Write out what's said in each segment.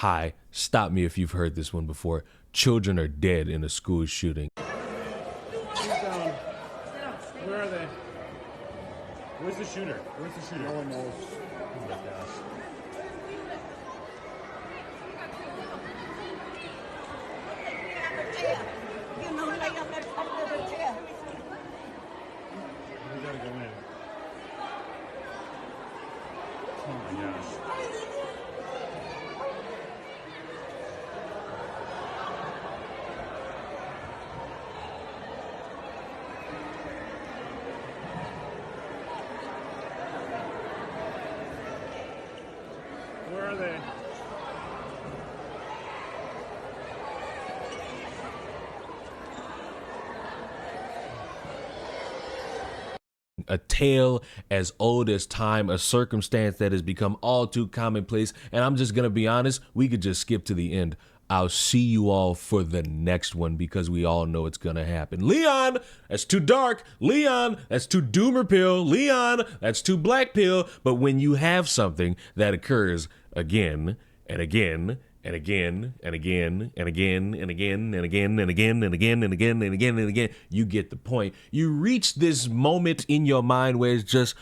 Hi, stop me if you've heard this one before. Children are dead in a school shooting. Who's down? Where are they? Where's the shooter? Where's the shooter? No one knows. Oh my gosh. We gotta go in. Oh my gosh. Where are they? A tale as old as time, a circumstance that has become all too commonplace. And I'm just going to be honest, we could just skip to the end. I'll see you all for the next one because we all know it's going to happen. Leon, that's too dark. Leon, that's too doomer pill. Leon, that's too black pill. But when you have something that occurs again and again and again and again and again and again and again and again and again and again and again and again, you get the point. You reach this moment in your mind where it's just,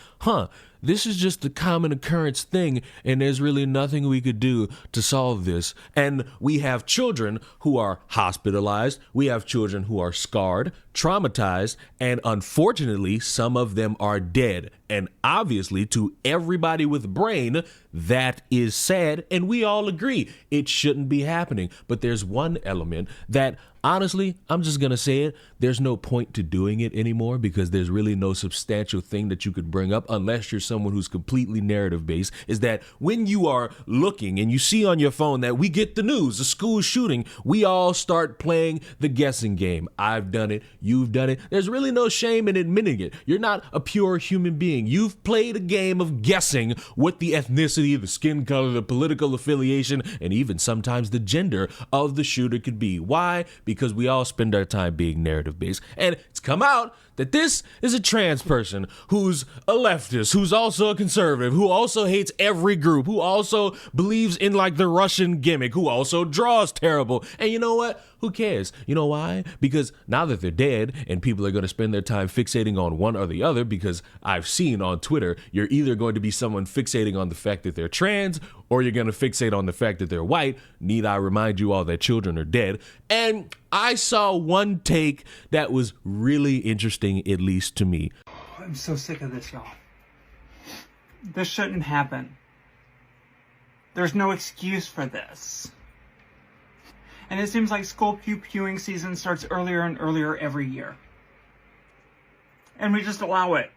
this is just a common occurrence thing, and there's really nothing we could do to solve this. And we have children who are hospitalized. We have children who are scarred, traumatized, and unfortunately, some of them are dead. And obviously, to everybody with a brain, that is sad, and we all agree it shouldn't be happening. But there's one element that, honestly, I'm just going to say it, there's no point to doing it anymore because there's really no substantial thing that you could bring up unless you're someone who's completely narrative based, is that when you are looking and you see on your phone that we get the news, the school shooting, we all start playing the guessing game. I've done it. You've done it. There's really no shame in admitting it. You're not a pure human being. You've played a game of guessing what the ethnicity, the skin color, the political affiliation, and even sometimes the gender of the shooter could be. Why? Because we all spend our time being narrative based. And it's come out that this is a trans person who's a leftist, who's also a conservative, who also hates every group, who also believes in like the Russian gimmick, who also draws terrible. And you know what? Who cares? You know why? Because now that they're dead and people are going to spend their time fixating on one or the other, because I've seen on Twitter, you're either going to be someone fixating on the fact that they're trans or you're going to fixate on the fact that they're white. Need I remind you all that children are dead? And I saw one take that was really interesting, at least to me. I'm so sick of this, y'all. This shouldn't happen. There's no excuse for this. And it seems like school pew-pewing season starts earlier and earlier every year. And we just allow it.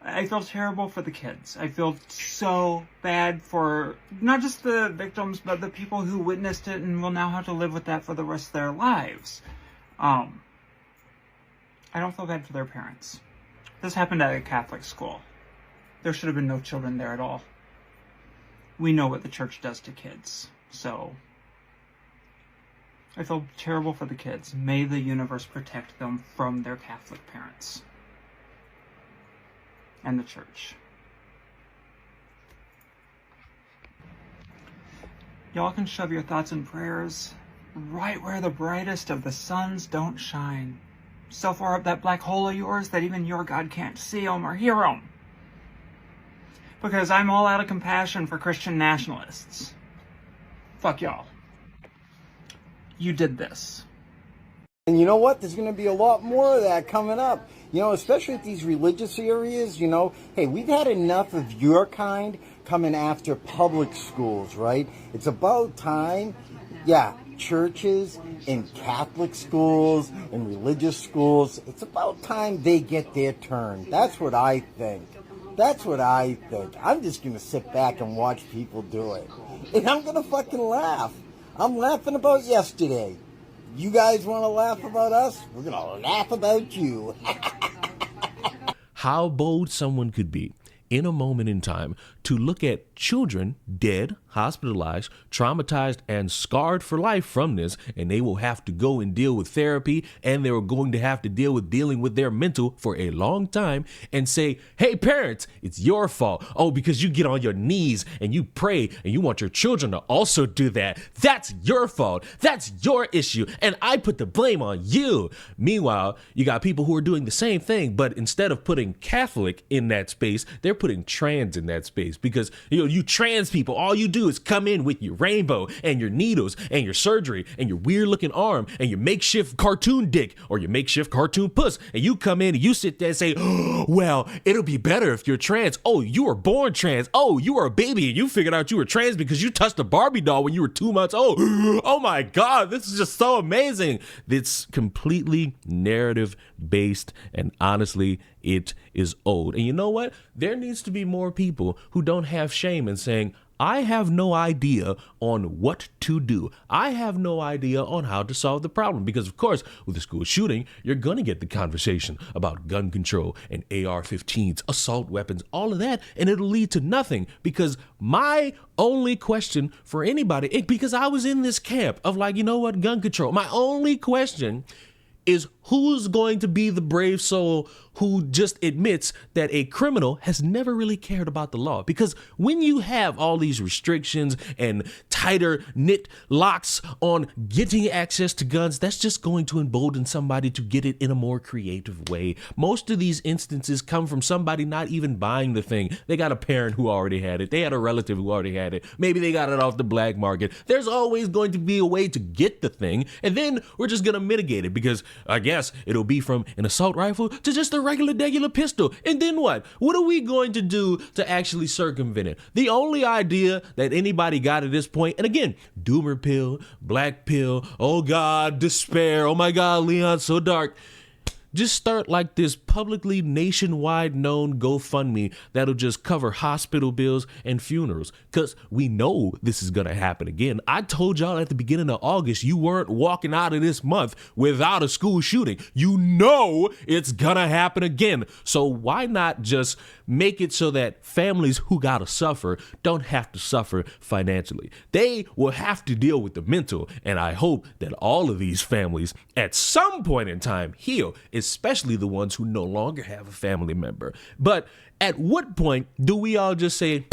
I feel terrible for the kids. I feel so bad for not just the victims, but the people who witnessed it and will now have to live with that for the rest of their lives. I don't feel bad for their parents. This happened at a Catholic school. There should have been no children there at all. We know what the church does to kids, so I feel terrible for the kids. May the universe protect them from their Catholic parents and the church. Y'all can shove your thoughts and prayers right where the brightest of the suns don't shine. So far up that black hole of yours that even your God can't see 'em or hear 'em. Because I'm all out of compassion for Christian nationalists. Fuck y'all. You did this. And you know what? There's going to be a lot more of that coming up. You know, especially at these religious areas, you know. Hey, we've had enough of your kind coming after public schools, right? It's about time, churches and Catholic schools and religious schools, it's about time they get their turn. That's what I think. I'm just going to sit back and watch people do it. And I'm going to fucking laugh. I'm laughing about yesterday. You guys want to laugh about us? We're going to laugh about you. How bold someone could be in a moment in time to look at children dead, hospitalized, traumatized, and scarred for life from this, and they will have to go and deal with therapy, and they're going to have to deal with dealing with their mental for a long time, and say, hey, parents, it's your fault. Oh, because you get on your knees and you pray and you want your children to also do that. That's your fault. That's your issue, and I put the blame on you. Meanwhile, you got people who are doing the same thing, but instead of putting Catholic in that space, they're putting trans in that space, because you trans people, all you do is come in with your rainbow and your needles and your surgery and your weird looking arm and your makeshift cartoon dick or your makeshift cartoon puss, and you come in and you sit there and say, oh, well, it'll be better if you're trans. Oh, you were born trans. Oh, you were a baby and you figured out you were trans because you touched a Barbie doll when you were 2 months old. Oh my God, this is just so amazing. It's completely narrative based, and honestly, it is old. And you know what? There needs to be more people who don't have shame in saying, I have no idea on what to do. I have no idea on how to solve the problem. Because, of course, with a school shooting, you're going to get the conversation about gun control and AR-15s, assault weapons, all of that, and it'll lead to nothing. Because my only question for anybody, because I was in this camp of like, you know what, gun control, my only question is who's going to be the brave soul who just admits that a criminal has never really cared about the law? Because when you have all these restrictions and tighter knit locks on getting access to guns, that's just going to embolden somebody to get it in a more creative way. Most of these instances come from somebody not even buying the thing. They got a parent who already had it. They had a relative who already had it. Maybe they got it off the black market. There's always going to be a way to get the thing, and then we're just going to mitigate it, because I guess it'll be from an assault rifle to just a regular pistol. And then what? What are we going to do to actually circumvent it? The only idea that anybody got at this point, and again, doomer pill, black pill, oh God, despair, oh my God, Leon, so dark. Just start like this publicly nationwide known GoFundMe that'll just cover hospital bills and funerals, because we know this is going to happen again. I told y'all at the beginning of August, you weren't walking out of this month without a school shooting. You know it's going to happen again. So why not just make it so that families who got to suffer don't have to suffer financially? They will have to deal with the mental, and I hope that all of these families at some point in time heal, especially the ones who no longer have a family member. But at what point do we all just say,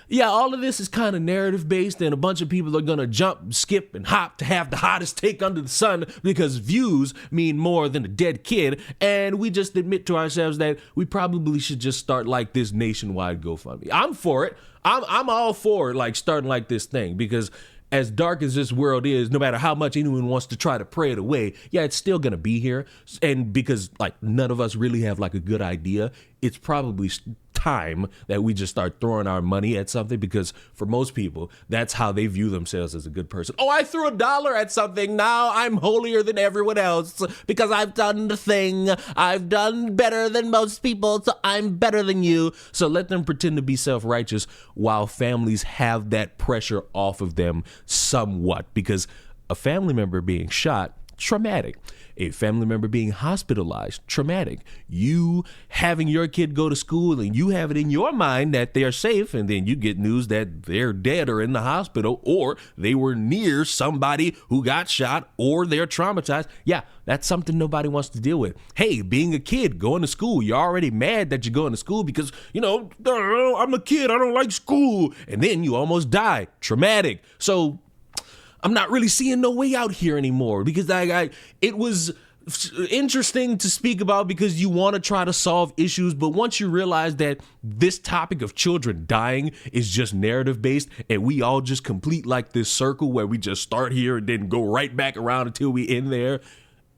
yeah, all of this is kind of narrative based, and a bunch of people are going to jump, skip, and hop to have the hottest take under the sun because views mean more than a dead kid, and we just admit to ourselves that we probably should just start like this nationwide GoFundMe. I'm for it. I'm all for like starting like this thing, because as dark as this world is, no matter how much anyone wants to try to pray it away, yeah, it's still going to be here. And because like none of us really have like a good idea, it's probably time that we just start throwing our money at something, because for most people, that's how they view themselves as a good person. Oh, I threw $1 at something. Now I'm holier than everyone else because I've done the thing. I've done better than most people, so I'm better than you. So let them pretend to be self-righteous while families have that pressure off of them somewhat, because a family member being shot, traumatic. A family member being hospitalized, traumatic. You having your kid go to school and you have it in your mind that they're safe, and then you get news that they're dead or in the hospital, or they were near somebody who got shot, or they're traumatized. Yeah, that's something nobody wants to deal with. Hey, being a kid, going to school, you're already mad that you're going to school because, you know, I'm a kid, I don't like school. And then you almost die. Traumatic. So I'm not really seeing no way out here anymore, because it was interesting to speak about because you want to try to solve issues. But once you realize that this topic of children dying is just narrative based, and we all just complete like this circle where we just start here and then go right back around until we end there,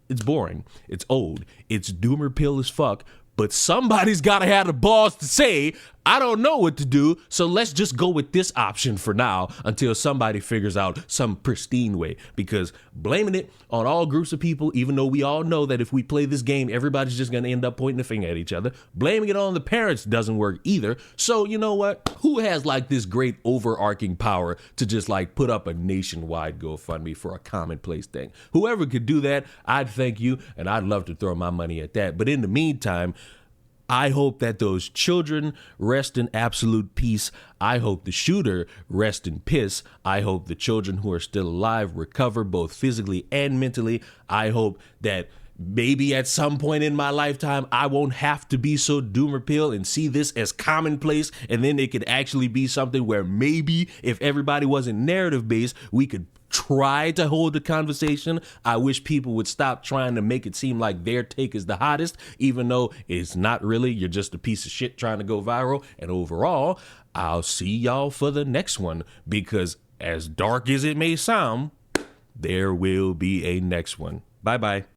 it's boring. It's old. It's doomer pill as fuck. But somebody's got to have the balls to say, I don't know what to do, so let's just go with this option for now until somebody figures out some pristine way. Because blaming it on all groups of people, even though we all know that if we play this game, everybody's just going to end up pointing the finger at each other. Blaming it on the parents doesn't work either. So you know what? Who has like this great overarching power to just like put up a nationwide GoFundMe for a commonplace thing? Whoever could do that, I'd thank you, and I'd love to throw my money at that. But in the meantime, I hope that those children rest in absolute peace. I hope the shooter rest in piss. I hope the children who are still alive recover both physically and mentally. I hope that maybe at some point in my lifetime, I won't have to be so doom or pill and see this as commonplace. And then it could actually be something where maybe if everybody wasn't narrative based, we could try to hold the conversation. I wish people would stop trying to make it seem like their take is the hottest, even though it's not really. You're just a piece of shit trying to go viral. And overall, I'll see y'all for the next one, because as dark as it may sound, there will be a next one. Bye-bye.